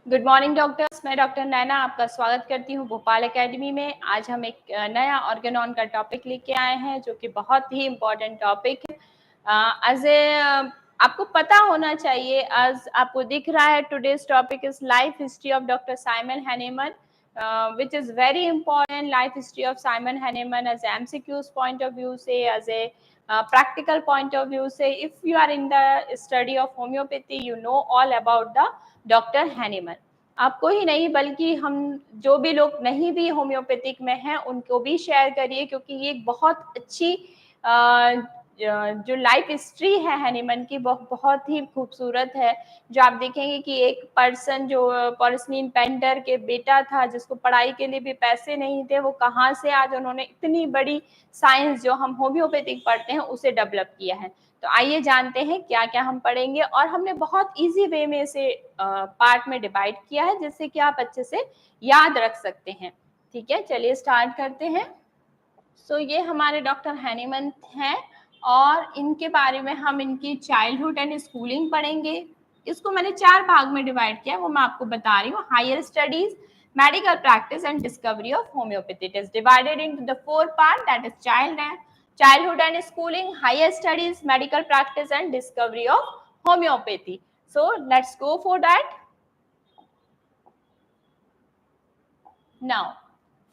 Good morning doctors, मैं doctor नैना आपका स्वागत करती हूँ भोपाल एकेडमी में। आज हम एक नया ऑर्गेनॉन का टॉपिक लेके आए हैं जो कि बहुत ही इम्पोर्टेंट टॉपिक है। आपको पता होना चाहिए, आज आपको दिख रहा है, today's topic is life history of doctor Simon Hahnemann, which is very important. Life history of Simon Hahnemann as MCQ's point of view से, as a practical point of view से, if you are in the study of homeopathy, you know all about the doctor Hahnemann. आपको ही नहीं बल्कि हम जो भी लोग नहीं भी होम्योपैथिक में हैं उनको भी शेयर करिए, क्योंकि ये एक बहुत अच्छी जो लाइफ हिस्ट्री है हैनेमन की बहुत ही खूबसूरत है। जो आप देखेंगे कि एक पर्सन जो पर्सनीन पेंटर के बेटा था, जिसको पढ़ाई के लिए भी पैसे नहीं थे, वो कहाँ से आज उन्होंने इतनी बड़ी साइंस जो हम होम्योपैथिक पढ़ते हैं उसे डेवलप किया है। तो आइए जानते हैं क्या क्या हम पढ़ेंगे, और हमने बहुत इजी वे में इसे पार्ट में डिवाइड किया है जिससे कि आप अच्छे से याद रख सकते हैं। ठीक है, चलिए स्टार्ट करते हैं। सो ये हमारे डॉक्टर हैनेमन हैं और इनके बारे में हम इनकी चाइल्डहुड एंड स्कूलिंग पढ़ेंगे। इसको मैंने 4 भाग में डिवाइड किया है, वो मैं आपको बता रही हूँ। Higher studies, medical practice and discovery of homeopathy. It is divided into the 4 part, that is childhood and schooling, higher studies, medical practice and discovery of homeopathy. So let's go for that. Now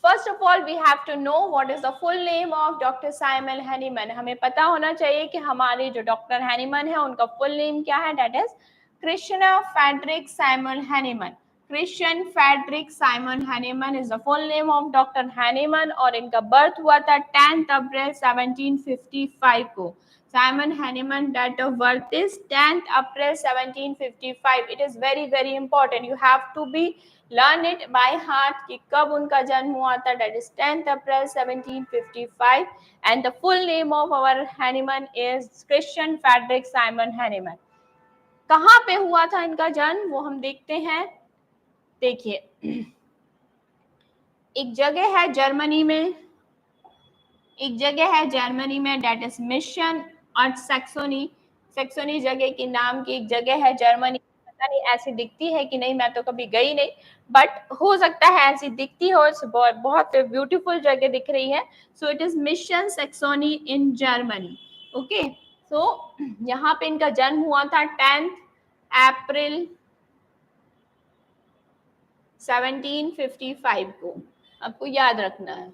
first of all we have to know what is the full name of Dr. Simon Hahnemann. हमें पता होना चाहिए कि हमारे जो doctor Hahnemann है उनका full name क्या है। That is Christian Frederick Simon Hahnemann. Christian Frederick Simon Hahnemann is the full name of Dr. Hahnemann और इनका बर्थ हुआ था 10 अप्रैल 1755 को। Simon Hahnemann date of birth is 10th April 1755. It is very very important. You have to be learn it by heart कि कब उनका जन्म हुआ था। That is 10th April 1755 and the full name of our Hahnemann is Christian Frederick Simon Hahnemann. कहाँ पे हुआ था इनका जन्म वो हम देखते हैं। देखिए, एक जगह है जर्मनी में, एक जगह है जर्मनी में, डेट इज मिशन और सेक्सोनी जगह के नाम की एक जगह है जर्मनी। पता नहीं ऐसी दिखती है कि नहीं, मैं तो कभी गई नहीं, बट हो सकता है ऐसी दिखती हो। बहुत ब्यूटीफुल जगह दिख रही है। So it is mission Saxony in Germany. Okay, so यहाँ पे इनका जन्म हुआ था 10 अप्रैल 1755 को, आपको याद रखना है।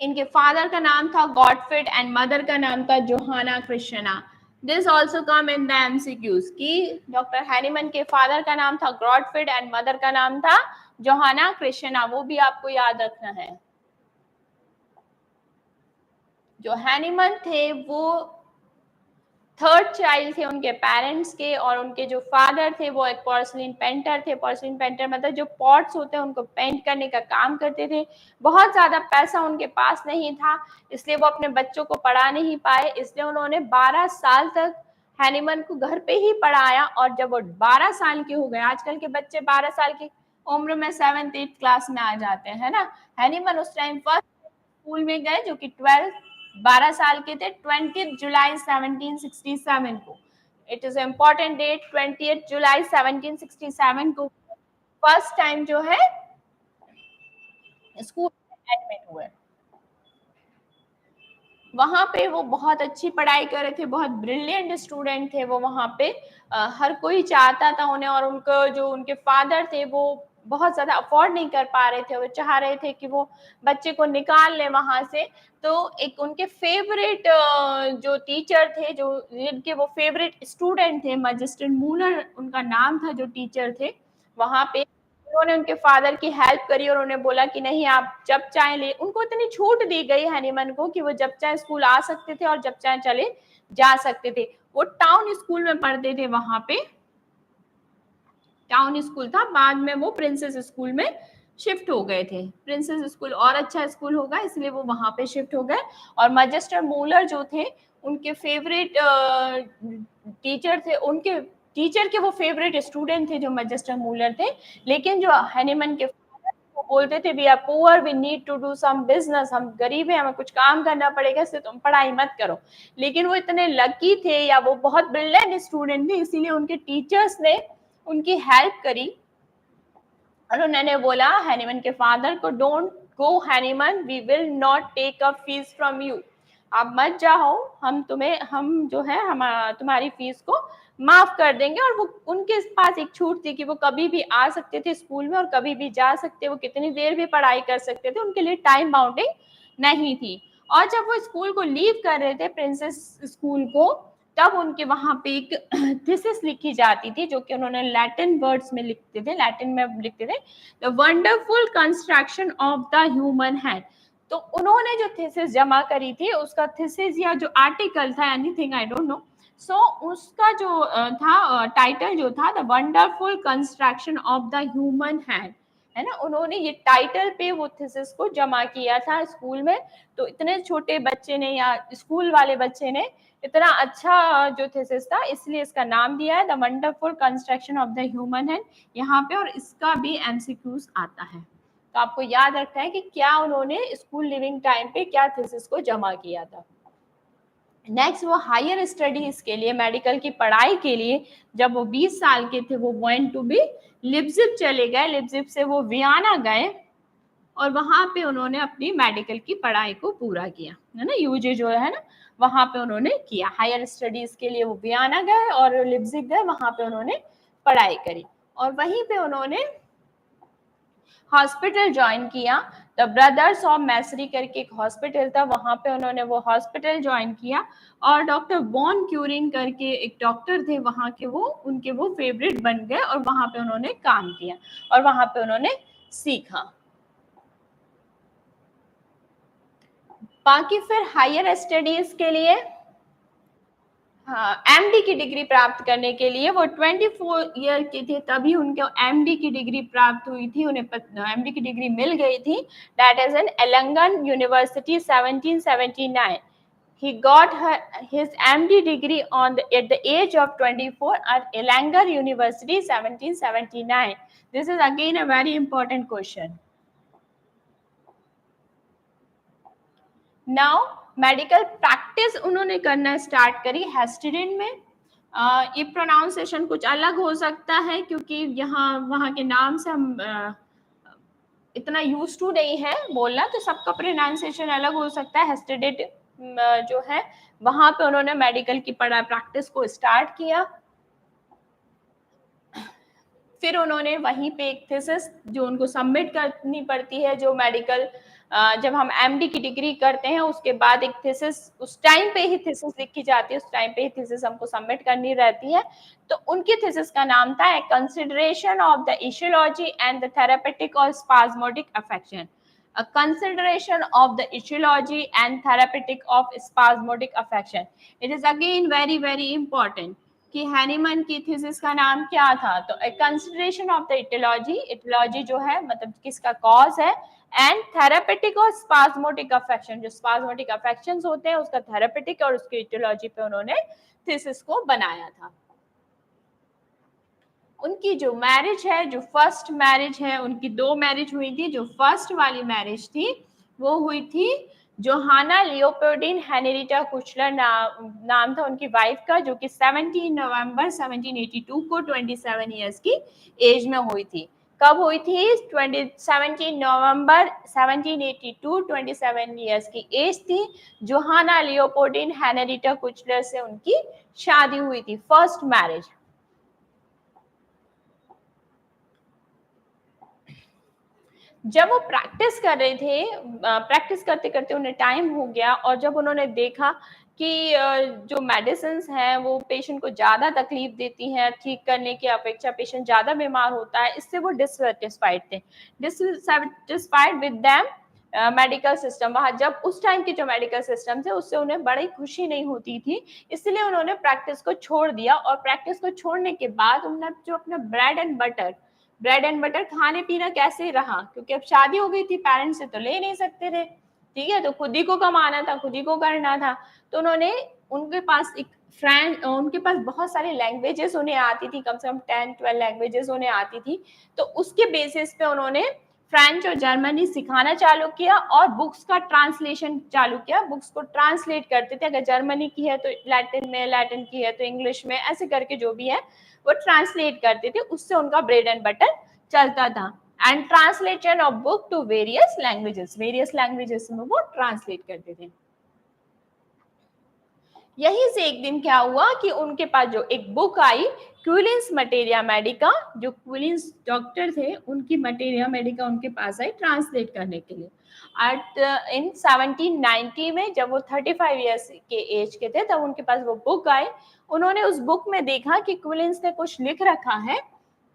इनके फादर का नाम था गॉडफ्रिड एंड मदर का नाम था Johanna Christiana. This also come in the MCQs कि डॉक्टर हैनीमन के फादर का नाम था गॉडफ्रिड एंड मदर का नाम था जोहाना क्रिश्चना, वो भी आपको याद रखना है। जो हैनीमन थे वो थर्ड चाइल्ड थे उनके पेरेंट्स के, और उनके जो फादर थे वो एक पोर्सलिन पेंटर थे। पोर्सलिन पेंटर मतलब जो पॉट्स होते हैं उनको पेंट करने का काम करते थे। बहुत ज़्यादा पैसा उनके पास नहीं था, इसलिए वो अपने बच्चों को पढ़ा नहीं पाए, इसलिए उन्होंने 12 साल तक हैनीमन को घर पे ही पढ़ाया। और जब वो 12 साल के हो गए, आजकल के बच्चे 12 साल की उम्र में 7th-8th क्लास में आ जाते हैं, है ना। हैनीमन उस टाइम फर्स्ट स्कूल में गए जो कि 12 साल के थे, 20 जुलाई 1767 को। इट इज इम्पोर्टेंट डेट, 20 जुलाई 1767 को फर्स्ट टाइम जो है स्कूल में एडमिट हुए। वहां पे वो बहुत अच्छी पढ़ाई कर रहे थे, बहुत ब्रिलियंट स्टूडेंट थे वो वहां पे। हर कोई चाहता था उन्हें, और उनको जो उनके फादर थे वो बहुत ज्यादा अफोर्ड नहीं कर पा रहे थे। वो चाह रहे थे कि वो बच्चे को निकाल ले वहां से। तो एक उनके फेवरेट जो टीचर थे, जो जिनके वो फेवरेट स्टूडेंट थे, मैजिस्टर मूलर उनका नाम था, जो टीचर थे वहां पे, उन्होंने उनके फादर की हेल्प करी और उन्हें बोला कि नहीं आप जब चाहे ले। उनको इतनी छूट दी गई हैनीमन को कि वो जब चाहे स्कूल आ सकते थे और जब चाहे चले जा सकते थे। वो टाउन स्कूल में पढ़ते थे, वहां पे टाउन स्कूल था। बाद में वो प्रिंसेस स्कूल में शिफ्ट हो गए थे। प्रिंसेस स्कूल और अच्छा स्कूल होगा, इसलिए वो वहां पे शिफ्ट हो गए। और मैजिस्टर मूलर जो थे उनके फेवरेट टीचर थे, उनके टीचर के वो फेवरेट स्टूडेंट थे जो मैजिस्टर मूलर थे। लेकिन जो हैनीमन के वो बोलते थे we are poor, we need to do some business, हम गरीब हैं, हमें कुछ काम करना पड़ेगा, इसलिए तुम पढ़ाई मत करो। लेकिन वो इतने लकी थे या वो बहुत ब्रिलियंट स्टूडेंट थे, इसीलिए उनके टीचर्स ने उनकी हेल्प करी और उन्होंने बोला हैनीमैन के फादर को, don't go Hahnemann, we will not take a fee from you, आप मत जाओ, हम जो है हम तुम्हारी फीस को माफ कर देंगे। और वो उनके पास एक छूट थी कि वो कभी भी आ सकते थे स्कूल में और कभी भी जा सकते, वो कितनी देर भी पढ़ाई कर सकते थे, उनके लिए टाइम बाउंडिंग नहीं थी। और जब वो स्कूल को लीव कर रहे थे, प्रिंसेस स्कूल को, तब उनके वहां पे एक थीसिस लिखी जाती थी जो कि उन्होंने लैटिन वर्ड्स में लिखते थे, लैटिन में लिखते थे, the wonderful construction of the human hand. तो उन्होंने जो थीसिस जमा करी थी, उसका थीसिस या जो आर्टिकल था, एनीथिंग आई डोंट नो, सो उसका जो था टाइटल जो था, the wonderful construction of the human hand, है ना। उन्होंने ये टाइटल पे वो थीसिस को जमा किया था स्कूल में। तो इतने छोटे बच्चे ने या स्कूल वाले बच्चे ने इतना अच्छा जो थीसिस था, इसलिए इसका नाम दिया है the wonderful construction of the human hand यहाँ पे। और इसका भी एमसीक्यूज आता है, तो आपको याद रखना है कि क्या उन्होंने स्कूल लिविंग टाइम पे क्या थीसिस को जमा किया था। नेक्स्ट, वो हायर स्टडीज के लिए, मेडिकल की पढ़ाई के लिए जब वो 20 साल के थे, वो वेंट टू बी लिप्जिग चले गए, लिप्जिग से वो वियना गए और वहां पे उन्होंने अपनी मेडिकल की पढ़ाई को पूरा किया, है ना, यूजी जो है ना, वहां पे उन्होंने किया। हायर स्टडीज के लिए वो वियना गए और लिप्जिग गए, वहां पे उन्होंने पढ़ाई करी और वहीं पे उन्होंने हॉस्पिटल ज्वाइन किया। द ब्रदर्स ऑफ मैसरी करके एक हॉस्पिटल था, वहां पे उन्होंने वो हॉस्पिटल ज्वाइन किया। और डॉक्टर बॉन क्यूरिन करके एक डॉक्टर थे वहां के, वो उनके वो फेवरेट बन गए और वहां पे उन्होंने काम किया और वहां पे उन्होंने सीखा। बाकी फिर हायर स्टडीज के लिए, हाँ, एमडी की डिग्री प्राप्त करने के लिए वो 24 ईयर के थे तभी उनको एमडी की डिग्री प्राप्त हुई थी, उन्हें एमडी की डिग्री मिल गई थी। That is in Erlangen university 1779। He got his MD degree at the age of 24 at Elanger University 1779. This is again a very important question. Now medical practice उन्होंने करना स्टार्ट करी हेस्टिडिन में। ये प्रोनाउंसिएशन कुछ अलग हो सकता है क्योंकि यहाँ वहाँ के नाम से हम इतना यूज टू नहीं है बोलना, तो सबका प्रोनाउंसिएशन अलग हो सकता है। हेस्टिडिन जो है वहां पे उन्होंने मेडिकल की पढ़ाई प्रैक्टिस को स्टार्ट किया। फिर उन्होंने वहीं पे एक थीसिस जो उनको सबमिट करनी पड़ती है, जो मेडिकल जब हम एमडी की डिग्री करते हैं उसके बाद एक थीसिस, उस टाइम पे ही थीसिस लिखी जाती है, उस टाइम पे ही थीसिस हमको सबमिट करनी रहती है। तो उनकी थीसिस का नाम था a consideration of the aetiology and the therapeutic और spasmodic affection. A consideration of the etiology and therapeutic of spasmodic affection. It is again very very important कि हैनीमैन की थीसिस का नाम क्या था। तो a consideration of the aetiology, aetiology जो है मतलब किसका कॉज है, एंड थेरेपेटिक और स्पाज्मोटिक अफेक्शन, जो स्पाज्मोटिक अफेक्शंस होते हैं उसका थेरेपेटिक और उसकी इटियोलॉजी पे उन्होंने थीसिस को बनाया था। उनकी जो मैरिज है, जो फर्स्ट मैरिज है, उनकी 2 मैरिज हुई थी। जो फर्स्ट वाली मैरिज थी वो हुई थी जोहाना लियोपोल्डिन हेनरिटा कुचलर नाम था उनकी वाइफ का, जो कि 17 नवंबर 1782 को 27 इयर्स की एज में हुई थी। कब हुई थी? 17 नवंबर 1782, 27 इयर्स की एज थी। जोहाना लियोपोल्डिन हेनरिटा कुचलर से उनकी शादी हुई थी, फर्स्ट मैरिज। जब वो प्रैक्टिस कर रहे थे, प्रैक्टिस करते करते उन्हें टाइम हो गया और जब उन्होंने देखा कि जो मेडिसिन हैं वो पेशेंट को ज़्यादा तकलीफ देती हैं, ठीक करने की अपेक्षा पेशेंट ज़्यादा बीमार होता है, इससे वो डिससेटिस्फाइड थे, dissatisfied with them medical system. वहाँ जब उस टाइम के जो मेडिकल सिस्टम थे उससे उन्हें बड़ी खुशी नहीं होती थी, इसलिए उन्होंने प्रैक्टिस को छोड़ दिया। और प्रैक्टिस को छोड़ने के बाद उन्होंने जो अपना ब्रेड एंड बटर खाने पीना कैसे रहा, क्योंकि अब शादी हो गई थी, पेरेंट्स से तो ले नहीं सकते थे, ठीक है, तो खुद ही को कमाना था, खुद ही को करना था। तो उन्होंने, उनके पास एक फ्रेंड, उनके पास बहुत सारी लैंग्वेजेस उन्हें आती थी, कम से कम 10-12 लैंग्वेजेस उन्हें आती थी। तो उसके बेसिस पे उन्होंने फ्रेंच और जर्मनी सिखाना चालू किया और बुक्स का ट्रांसलेशन चालू किया। बुक्स को ट्रांसलेट करते थे, अगर जर्मनी की है तो लैटिन में, लैटिन की है तो इंग्लिश में, ऐसे करके जो भी है वो ट्रांसलेट करते थे। उससे उनका ब्रेड एंड बटर चलता था। And translation of book to various languages में वो ट्रांसलेट करते थे। यहीं से एक दिन क्या हुआ कि उनके पास जो एक बुक आई, क्विलिन्स मटेरिया मेडिका, जो क्विलिन्स डॉक्टर थे उनकी मटेरिया मेडिका उनके पास आई ट्रांसलेट करने के लिए। इन 1790 में जब वो 35 ईयर्स के एज के थे तब उनके पास वो बुक आई। उन्होंने उस बुक में देखा कि क्विलिन्स ने कुछ लिख रखा है।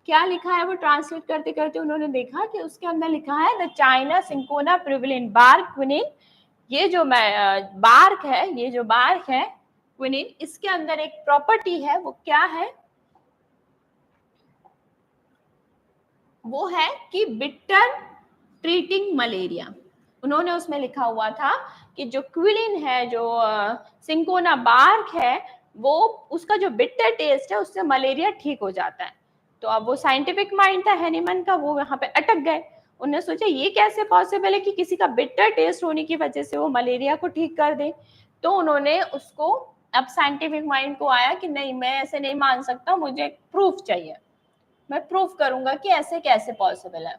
क्या लिखा है वो ट्रांसलेट करते करते उन्होंने देखा कि उसके अंदर लिखा है the China cinchona Peruvian bark quinine. ये जो बार्क है, ये जो बार्क है क्विनिन, इसके अंदर एक प्रॉपर्टी है, वो क्या है, वो है कि बिटर ट्रीटिंग मलेरिया। उन्होंने उसमें लिखा हुआ था कि जो क्विलिन है, जो सिंकोना बार्क है, वो उसका जो बिटर टेस्ट है उससे मलेरिया ठीक हो जाता है। तो अब वो साइंटिफिक माइंड था हैनीमन का, वो यहाँ पे अटक गए। उन्होंने सोचा ये कैसे पॉसिबल है कि किसी का बिटर टेस्ट होने की वजह से वो मलेरिया को ठीक कर दे। तो उन्होंने उसको, अब साइंटिफिक माइंड को आया कि नहीं, मैं ऐसे नहीं मान सकता, मुझे प्रूफ चाहिए, मैं प्रूफ करूंगा कि ऐसे कैसे पॉसिबल है।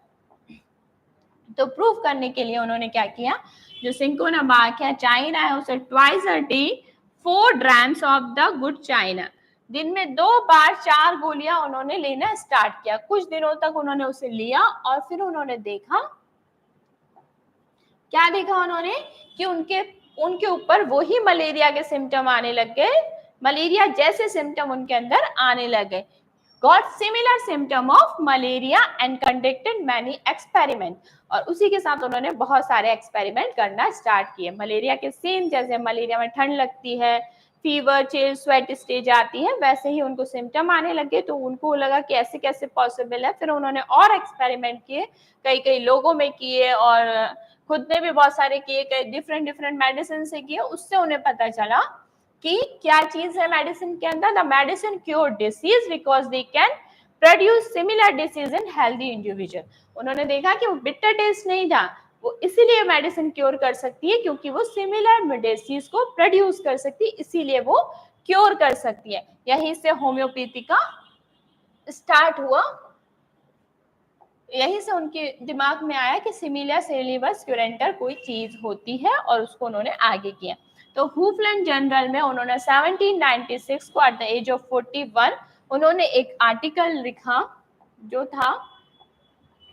तो प्रूफ करने के लिए उन्होंने क्या किया, जो सिंकोना बार्क है, चाइना है, उसे twice a day 4 drums of the good China, दिन में 2 बार 4 गोलियां उन्होंने लेना स्टार्ट किया। कुछ दिनों तक उन्होंने उसे लिया और फिर उन्होंने देखा, क्या देखा उन्होंने, कि उनके ऊपर वही मलेरिया के सिम्टम आने लग गए, मलेरिया जैसे सिम्टम उनके अंदर आने लगे। Got similar symptom of malaria and conducted many experiment। और उसी के साथ उन्होंने बहुत सारे एक्सपेरिमेंट करना स्टार्ट किए। मलेरिया के सेम, जैसे मलेरिया में ठंड लगती है, फीवर, चिल, स्वेट स्टेज आती है, वैसे ही उनको सिम्टम आने लगे। तो उनको लगा कि ऐसे कैसे पॉसिबल है। फिर उन्होंने और एक्सपेरिमेंट किए, कई कई लोगों में किए और खुद ने भी बहुत सारे किए, कई डिफरेंट मेडिसिन से किए। उससे उन्हें पता चला कि क्या चीज है मेडिसिन के अंदर, the medicine cure disease because they can produce similar disease in healthy individual. उन्होंने देखा कि वो बिटर टेस्ट नहीं था, वो इसीलिए मेडिसिन क्योर कर सकती है क्योंकि वो सिमिलर डिसीज को प्रोड्यूस कर सकती है, इसीलिए वो क्योर कर सकती है। यहीं से होम्योपैथी का स्टार्ट हुआ। यहीं से उनके दिमाग में आया कि सिमिलिया सेलिबस क्यूरेंटर कोई चीज होती है और उसको उन्होंने आगे किया। तो हुफलैंड जनरल में उन्होंने 1796 को एट द एज ऑफ 41 उन्होंने एक आर्टिकल लिखा जो था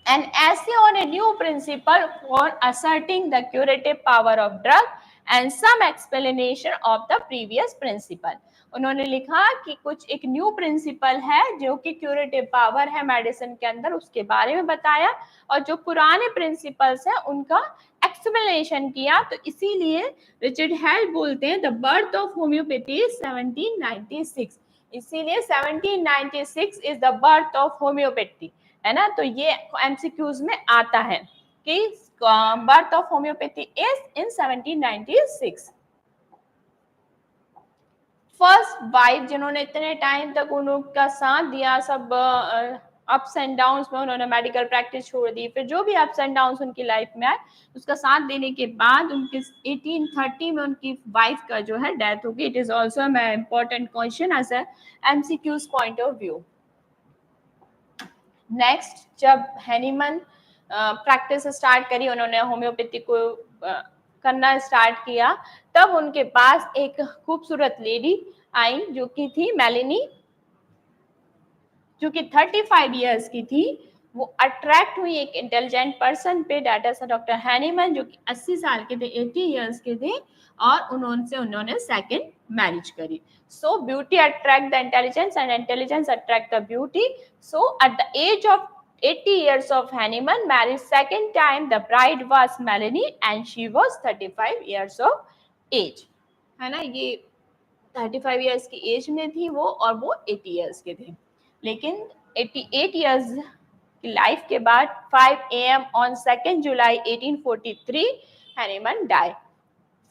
an essay on a new principle for ascertaining the curative power of drug and some explanation of the previous principle. उन्होंने लिखा कि कुछ एक न्यू प्रिंसिपल है जो कि क्यूरेटिव पावर है मेडिसिन के अंदर, उसके बारे में बताया और जो पुराने प्रिंसिपल्स हैं उनका एक्सप्लेनेशन किया। तो इसीलिए रिचर्ड हेल बोलते हैं द बर्थ ऑफ होम्योपैथी 1796, इसीलिए 1796 is the birth of homeopathy, है ना। तो ये एमसीक्यूज में आता है कि birth of homeopathy is in 1796। First wife जिन्होंने इतने टाइम तक उनका साथ दिया, सब अप्स एंड डाउन्स में उन्होंने मेडिकल प्रैक्टिस छोड़ दी, फिर जो भी अप्स एंड डाउन्स उनकी लाइफ में आए उसका साथ देने के बाद उनके 1830 में उनकी वाइफ का जो है डेथ हो गई। इट इज ऑल्सो मैं important question as a MCQs point of view. Next, जब हैनीमन प्रैक्टिस स्टार्ट करी, उन्होंने होम्योपैथी को करना स्टार्ट किया, तब उनके पास एक खूबसूरत लेडी आई जो कि थी मेलेनी, जो कि 35 इयर्स की थी। वो अट्रैक्ट हुई एक इंटेलिजेंट पर्सन पे, डेट इज डॉक्टर हैनीमन, जो कि 80 साल के थे, 80 इयर्स के थे, और उन्होंने सेकंड मैरिज करी। So beauty attract the intelligence and intelligence attract the beauty. So at the age of 80 years of Hahnemann married second time, the bride was Melanie and she was 35 years of age, है ना। ये 35 years की as में थी वो, और वो 80 years के थे। लेकिन 88 years की लाइफ के बाद 5 AM on 2nd July 1843 Hahnemann died।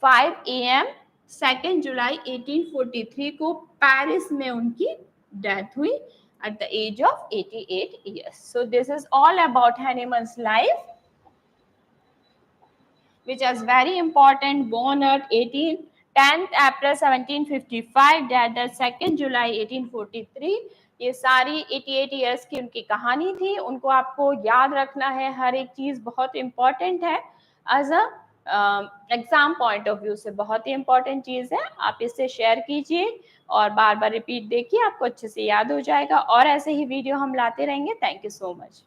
5 AM 2nd July 1843 को पेरिस में उनकी डेथ हुई at the age of 88 years. So this is all about Hahnemann's life. which is very important, born at 10th April 1755, died 2nd July 1843. ये सारी 88 years की उनकी कहानी थी, उनको आपको याद रखना है, हर एक चीज़ बहुत इम्पॉर्टेंट है, as a exam point of view से बहुत ही इम्पॉर्टेंट चीज़ है। आप इससे शेयर कीजिए और बार बार रिपीट देखिए, आपको अच्छे से याद हो जाएगा, और ऐसे ही वीडियो हम लाते रहेंगे। Thank you so much.